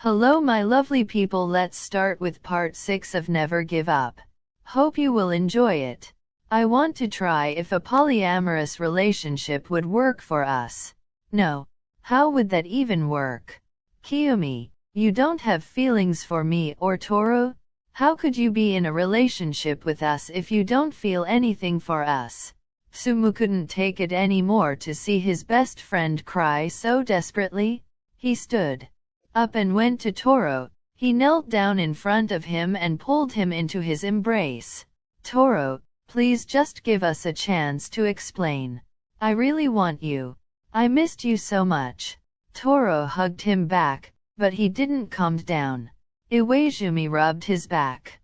Hello my lovely people, let's start with part 6 of Never Give Up. Hope you will enjoy it. I want to try if a polyamorous relationship would work for us. No. How would that even work? Kiyomi, you don't have feelings for me or Toru? How could you be in a relationship with us if you don't feel anything for us? Sumu couldn't take it anymore to see his best friend cry so desperately. He stood up and went to Toru. He knelt down in front of him and pulled him into his embrace. Toru, please just give us a chance to explain. I really want you. I missed you so much. Toru hugged him back, but he didn't calm down. Iwaizumi rubbed his back.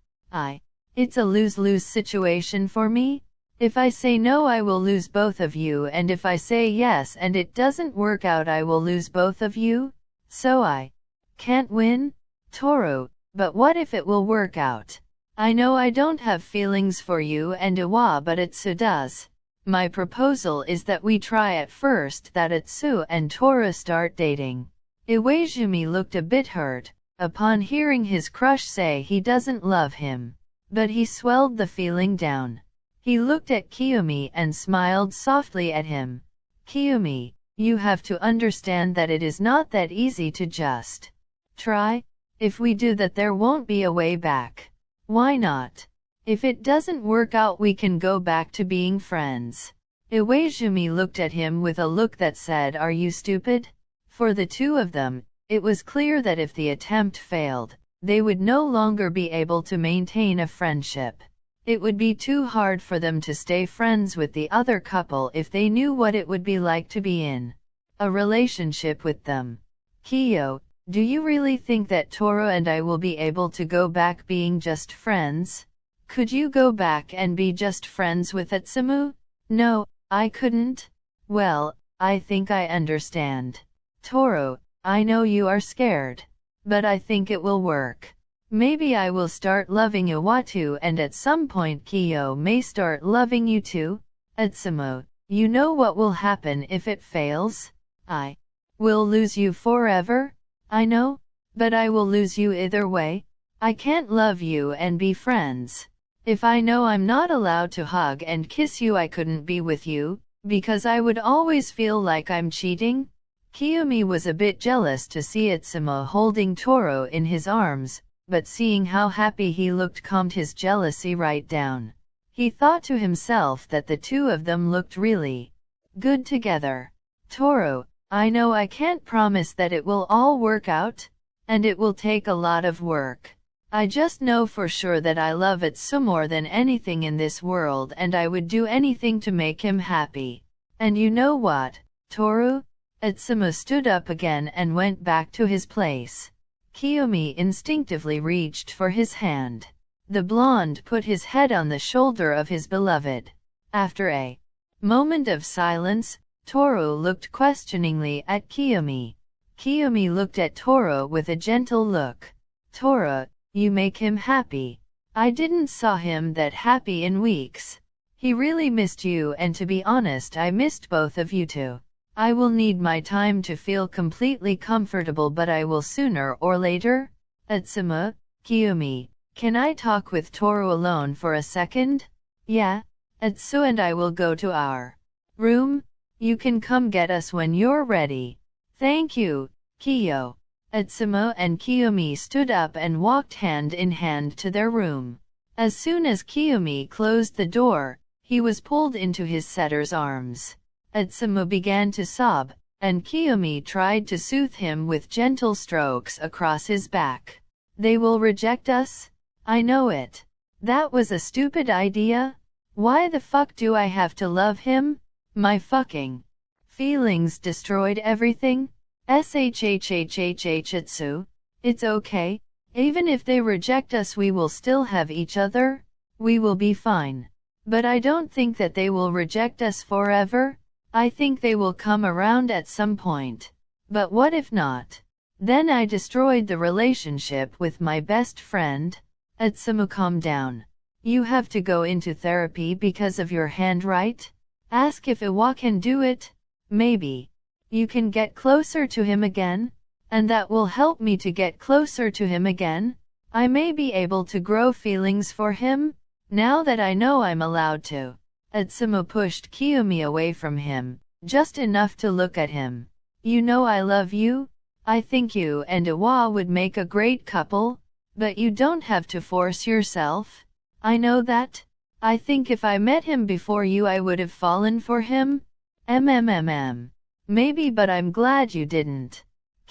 It's a lose-lose situation for me. If I say no I will lose both of you, and if I say yes and it doesn't work out I will lose both of you. So I can't win? Toru, but what if it will work out? I know I don't have feelings for you and Iwa, but Atsu does. My proposal is that we try at first that Atsu and Toru start dating. Iwaizumi looked a bit hurt upon hearing his crush say he doesn't love him. But he swelled the feeling down. He looked at Kiyomi and smiled softly at him. Kiyomi, you have to understand that it is not that easy to just try. If we do that there won't be a way back. Why not? If it doesn't work out we can go back to being friends. Iwaizumi looked at him with a look that said, are you stupid? For the two of them, it was clear that if the attempt failed, they would no longer be able to maintain a friendship. It would be too hard for them to stay friends with the other couple if they knew what it would be like to be in a relationship with them. Kiyo, do you really think that Toru and I will be able to go back being just friends? Could you go back and be just friends with Atsumu? No, I couldn't. Well, I think I understand. Toru, I know you are scared. But I think it will work. Maybe I will start loving Iwatu and at some point Kiyo may start loving you too. Atsumu, you know what will happen if it fails? I will lose you forever? I know, but I will lose you either way. I can't love you and be friends. If I know I'm not allowed to hug and kiss you I couldn't be with you, because I would always feel like I'm cheating. Kiyomi was a bit jealous to see Atsumu holding Toru in his arms, but seeing how happy he looked calmed his jealousy right down. He thought to himself that the two of them looked really good together. Toru, I know I can't promise that it will all work out, and it will take a lot of work. I just know for sure that I love Atsu more than anything in this world and I would do anything to make him happy. And you know what, Toru? Atsumu stood up again and went back to his place. Kiyomi instinctively reached for his hand. The blonde put his head on the shoulder of his beloved. After a moment of silence, Toru looked questioningly at Kiyomi. Kiyomi looked at Toru with a gentle look. Toru, you make him happy. I didn't saw him that happy in weeks. He really missed you, and to be honest I missed both of you too. I will need my time to feel completely comfortable, but I will sooner or later. Atsumu, Kiyomi, can I talk with Toru alone for a second? Yeah. Atsu and I will go to our room. You can come get us when you're ready. Thank you, Kiyo. Atsumu and Kiyomi stood up and walked hand in hand to their room. As soon as Kiyomi closed the door, he was pulled into his setter's arms. Atsumu began to sob, and Kiyomi tried to soothe him with gentle strokes across his back. They will reject us? I know it. That was a stupid idea. Why the fuck do I have to love him? My fucking feelings destroyed everything. Atsu, it's okay. Even if they reject us we will still have each other. We will be fine. But I don't think that they will reject us forever. I think they will come around at some point. But what if not? Then I destroyed the relationship with my best friend. Atsumu, calm down. You have to go into therapy because of your hand, right? Ask if Iwa can do it. Maybe you can get closer to him again. And that will help me to get closer to him again? I may be able to grow feelings for him, now that I know I'm allowed to. Atsumo pushed Kiyomi away from him, just enough to look at him. You know I love you? I think you and Iwa would make a great couple, but you don't have to force yourself. I know that. I think if I met him before you I would have fallen for him. Maybe, but I'm glad you didn't.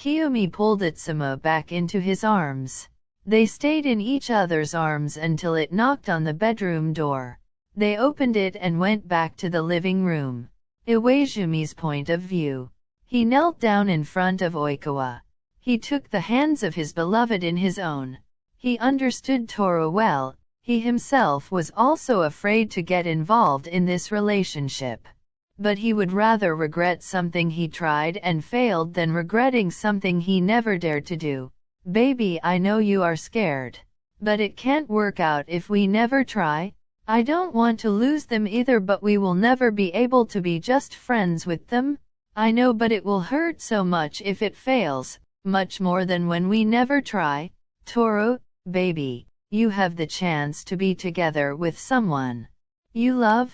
Kiyomi pulled Atsumo back into his arms. They stayed in each other's arms until it knocked on the bedroom door. They opened it and went back to the living room. Iwaizumi's point of view. He knelt down in front of Oikawa. He took the hands of his beloved in his own. He understood Toro well. He himself was also afraid to get involved in this relationship. But he would rather regret something he tried and failed than regretting something he never dared to do. Baby, I know you are scared. But it can't work out if we never try. I don't want to lose them either, but we will never be able to be just friends with them. I know, but it will hurt so much if it fails, much more than when we never try. Toro, baby, you have the chance to be together with someone you love.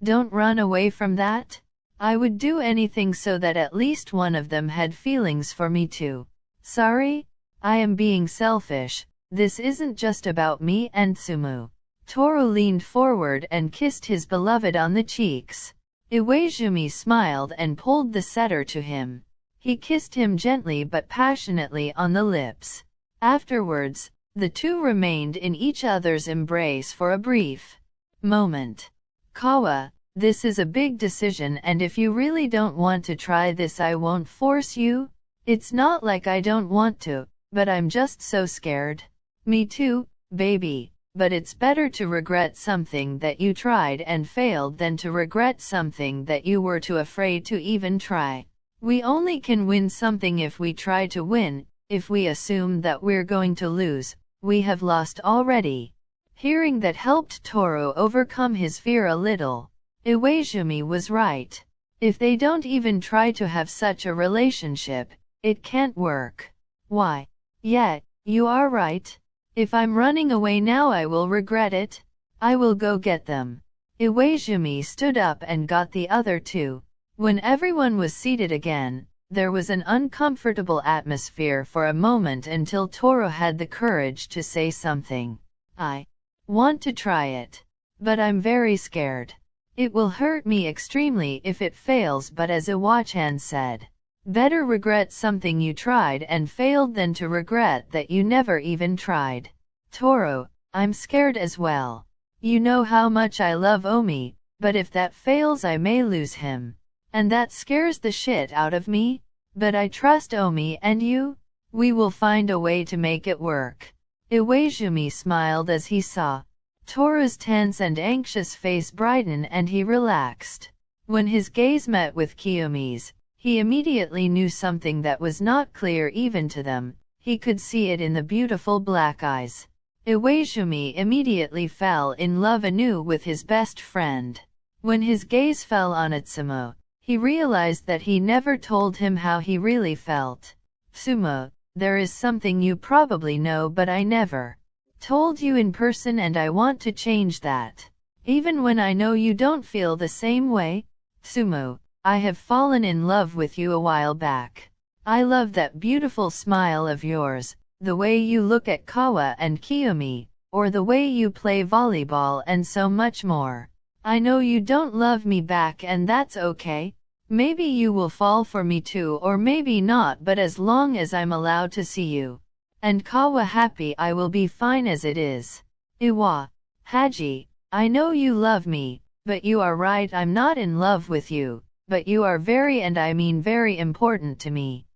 Don't run away from that. I would do anything so that at least one of them had feelings for me too. Sorry, I am being selfish. This isn't just about me and Tsumu. Toro leaned forward and kissed his beloved on the cheeks. Iwaizumi smiled and pulled the setter to him. He kissed him gently but passionately on the lips. Afterwards, the two remained in each other's embrace for a brief moment. Kawa, this is a big decision, and if you really don't want to try this, I won't force you. It's not like I don't want to, but I'm just so scared. Me too, baby, but it's better to regret something that you tried and failed than to regret something that you were too afraid to even try. We only can win something if we try to win. If we assume that we're going to lose, we have lost already. Hearing that helped Toro overcome his fear a little. Iwaizumi was right. If they don't even try to have such a relationship, it can't work. Why? Yeah, you are right. If I'm running away now, I will regret it. I will go get them. Iwaizumi stood up and got the other two. When everyone was seated again, there was an uncomfortable atmosphere for a moment until Toro had the courage to say something. I want to try it. But I'm very scared. It will hurt me extremely if it fails, but as Iwa-chan said, better regret something you tried and failed than to regret that you never even tried. Toro, I'm scared as well. You know how much I love Omi, but if that fails I may lose him. And that scares the shit out of me. But I trust Omi and you. We will find a way to make it work. Iwaizumi smiled as he saw Toro's tense and anxious face brighten, and he relaxed. When his gaze met with Kiyomi's, he immediately knew something that was not clear even to them. He could see it in the beautiful black eyes. Iwaizumi immediately fell in love anew with his best friend. When his gaze fell on Atsumo, he realized that he never told him how he really felt. Tsumo, there is something you probably know but I never told you in person, and I want to change that. Even when I know you don't feel the same way. Tsumo, I have fallen in love with you a while back. I love that beautiful smile of yours, the way you look at Kawa and Kiyomi, or the way you play volleyball, and so much more. I know you don't love me back, and that's okay. Maybe you will fall for me too, or maybe not, but as long as I'm allowed to see you and Kawa happy, I will be fine as it is. Iwa, Haji, I know you love me, but you are right, I'm not in love with you, but you are very, and I mean very, important to me.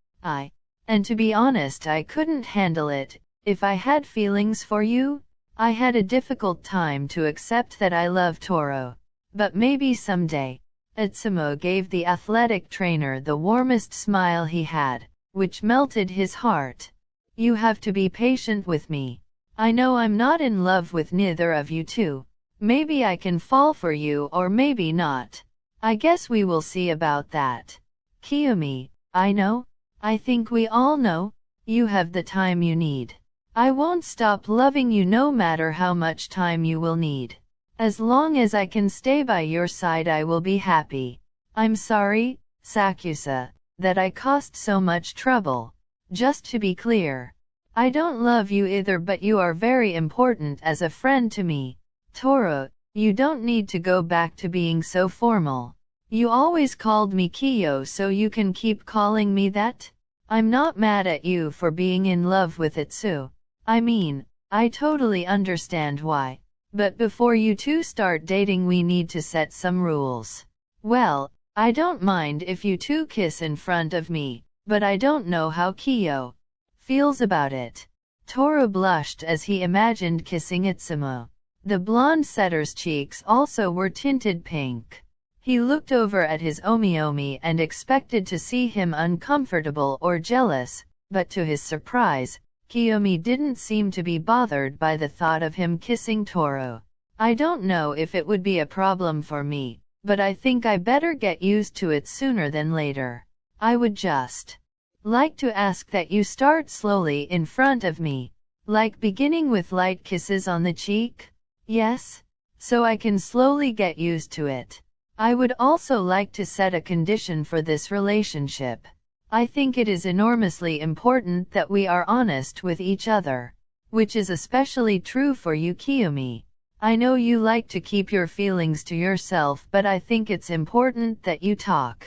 And to be honest, I couldn't handle it if I had feelings for you. I had a difficult time to accept that I love Toro. But maybe someday. Atsumo gave the athletic trainer the warmest smile he had, which melted his heart. You have to be patient with me. I know I'm not in love with neither of you two. Maybe I can fall for you, or maybe not. I guess we will see about that. Kiyomi, I know. I think we all know. You have the time you need. I won't stop loving you no matter how much time you will need. As long as I can stay by your side I will be happy. I'm sorry, Sakusa, that I caused so much trouble. Just to be clear, I don't love you either, but you are very important as a friend to me. Toro, you don't need to go back to being so formal. You always called me Kiyo, so you can keep calling me that. I'm not mad at you for being in love with Itsu. I mean, I totally understand why. But before you two start dating we need to set some rules. Well, I don't mind if you two kiss in front of me, but I don't know how Kiyo feels about it. Toro blushed as he imagined kissing Itsumo. The blonde setter's cheeks also were tinted pink. He looked over at his Omiomi and expected to see him uncomfortable or jealous, but to his surprise, Kiyomi didn't seem to be bothered by the thought of him kissing Toro. I don't know if it would be a problem for me, but I think I better get used to it sooner than later. I would just like to ask that you start slowly in front of me, like beginning with light kisses on the cheek? Yes? So I can slowly get used to it. I would also like to set a condition for this relationship. I think it is enormously important that we are honest with each other, which is especially true for you, Kiyomi. I know you like to keep your feelings to yourself, but I think it's important that you talk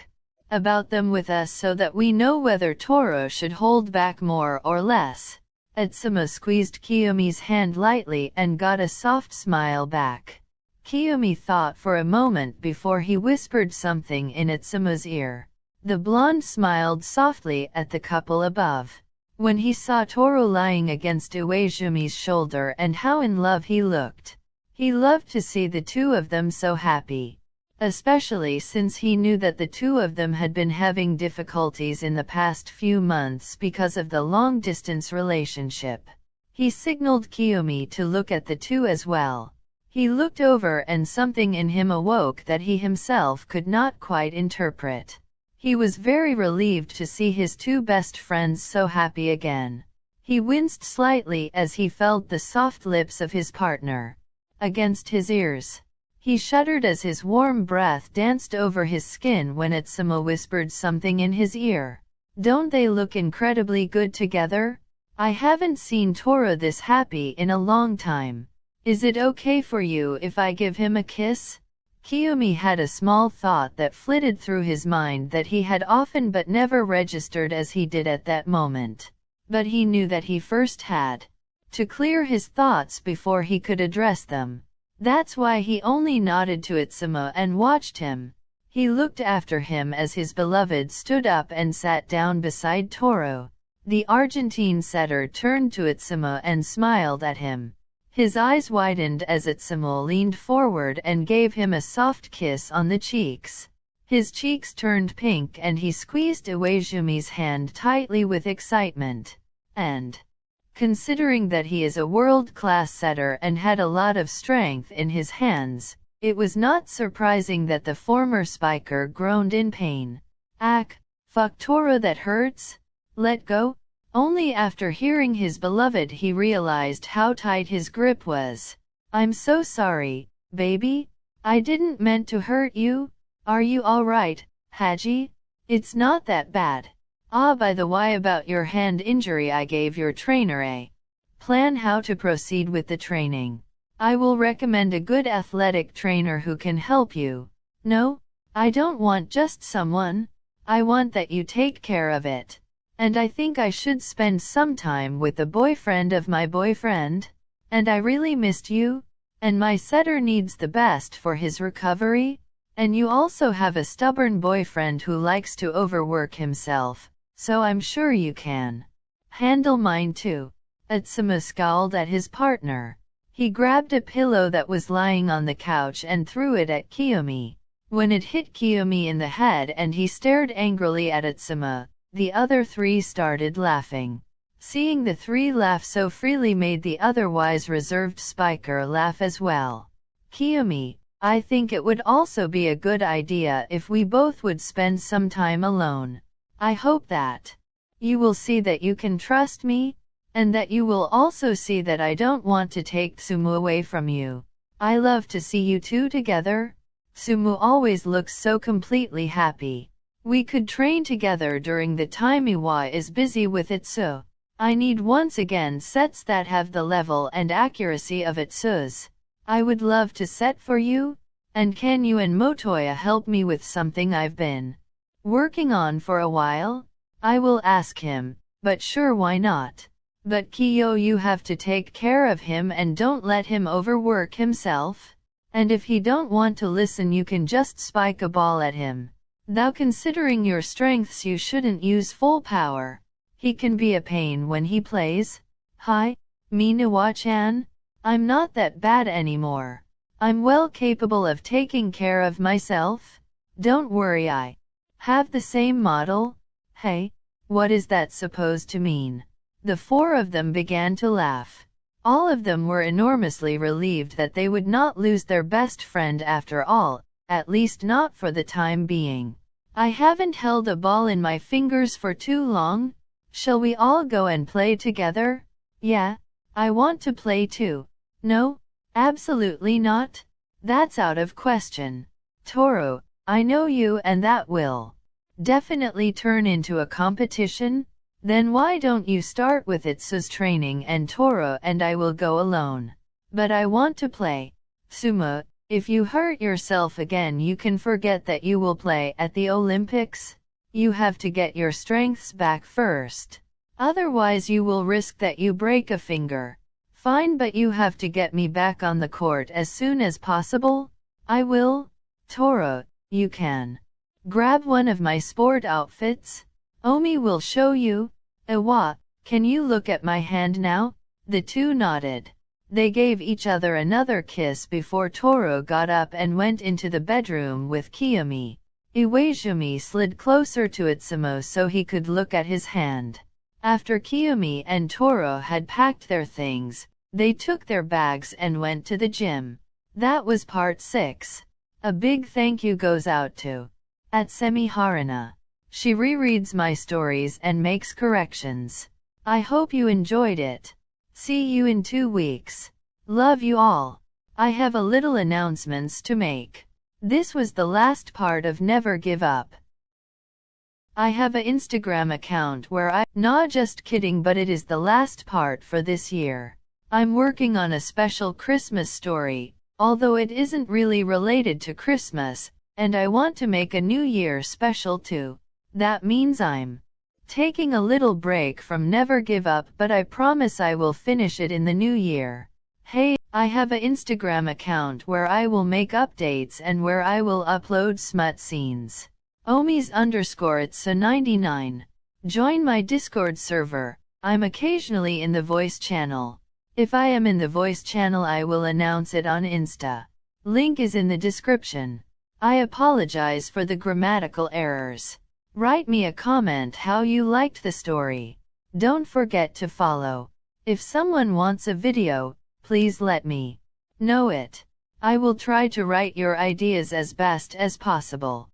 about them with us so that we know whether Toro should hold back more or less. Itsumo squeezed Kiyomi's hand lightly and got a soft smile back. Kiyomi thought for a moment before he whispered something in Itsumo's ear. The blonde smiled softly at the couple above. When he saw Toro lying against Uezumi's shoulder and how in love he looked, he loved to see the two of them so happy. Especially since he knew that the two of them had been having difficulties in the past few months because of the long-distance relationship. He signaled Kiyomi to look at the two as well. He looked over and something in him awoke that he himself could not quite interpret. He was very relieved to see his two best friends so happy again. He winced slightly as he felt the soft lips of his partner against his ears. He shuddered as his warm breath danced over his skin when Itsumo whispered something in his ear. Don't they look incredibly good together? I haven't seen Toro this happy in a long time. Is it okay for you if I give him a kiss? Kiyomi had a small thought that flitted through his mind that he had often but never registered as he did at that moment. But he knew that he first had to clear his thoughts before he could address them. That's why he only nodded to Itsumo and watched him. He looked after him as his beloved stood up and sat down beside Toro. The Argentine setter turned to Itsumo and smiled at him. His eyes widened as Itsumo leaned forward and gave him a soft kiss on the cheeks. His cheeks turned pink and he squeezed Uezumi's hand tightly with excitement. And, considering that he is a world-class setter and had a lot of strength in his hands, it was not surprising that the former spiker groaned in pain. Fuck Toro, that hurts? Let go? Only after hearing his beloved he realized how tight his grip was. I'm so sorry, baby. I didn't meant to hurt you. Are you alright, Haji? It's not that bad. By the way, about your hand injury, I gave your trainer a plan how to proceed with the training. I will recommend a good athletic trainer who can help you. No, I don't want just someone. I want that you take care of it. And I think I should spend some time with the boyfriend of my boyfriend. And I really missed you. And my setter needs the best for his recovery. And you also have a stubborn boyfriend who likes to overwork himself, so I'm sure you can handle mine too. Itsumo scowled at his partner. He grabbed a pillow that was lying on the couch and threw it at Kiyomi. When it hit Kiyomi in the head and he stared angrily at Itsumo, the other three started laughing. Seeing the three laugh so freely made the otherwise reserved spiker laugh as well. Kiyomi, I think it would also be a good idea if we both would spend some time alone. I hope that You will see that you can trust me, and that you will also see that I don't want to take Tsumu away from you. I love to see you two together. Tsumu always looks so completely happy. We could train together during the time Iwa is busy with Itsu. I need once again sets that have the level and accuracy of Itsu's. I would love to set for you, and can you and Motoya help me with something I've been working on for a while? I will ask him, but sure, why not? But Kiyo, you have to take care of him and don't let him overwork himself. And if he don't want to listen, you can just spike a ball at him. Though considering your strengths you shouldn't use full power. He can be a pain when he plays. Hi, Minawa-chan. I'm not that bad anymore. I'm well capable of taking care of myself. Don't worry, I have the same model. Hey, what is that supposed to mean? The four of them began to laugh. All of them were enormously relieved that they would not lose their best friend after all, at least not for the time being. I haven't held a ball in my fingers for too long. Shall we all go and play together? Yeah, I want to play too. No, absolutely not. That's out of question. Toru, I know you, and that will definitely turn into a competition. Then why don't you start with Itsu's training and Toru and I will go alone. But I want to play. Tsumu, if you hurt yourself again you can forget that you will play at the Olympics. You have to get your strengths back first. Otherwise you will risk that you break a finger. Fine, but you have to get me back on the court as soon as possible. I will. Toru, you can grab one of my sport outfits. Omi will show you. Iwa, can you look at my hand now? The two nodded. They gave each other another kiss before Toru got up and went into the bedroom with Kiyomi. Iwaizumi slid closer to Itsumo so he could look at his hand. After Kiyomi and Toru had packed their things, they took their bags and went to the gym. That was part 6. A big thank you goes out to Atsumi Haruna. She rereads my stories and makes corrections. I hope you enjoyed it. See you in 2 weeks. Love you all. I have a little announcements to make. This was the last part of Never Give Up. I have an Instagram account where nah, just kidding, but it is the last part for this year. I'm working on a special Christmas story, although it isn't really related to Christmas, and I want to make a New Year special too. That means I'm taking a little break from Never Give Up, but I promise I will finish it in the new year. Hey, I have an Instagram account where I will make updates and where I will upload smut scenes. Omis_Itsu99. Join my Discord server. I'm occasionally in the voice channel. If I am in the voice channel I will announce it on Insta. Link is in the description. I apologize for the grammatical errors. Write me a comment how you liked the story. Don't forget to follow. If someone wants a video, please let me know it. I will try to write your ideas as best as possible.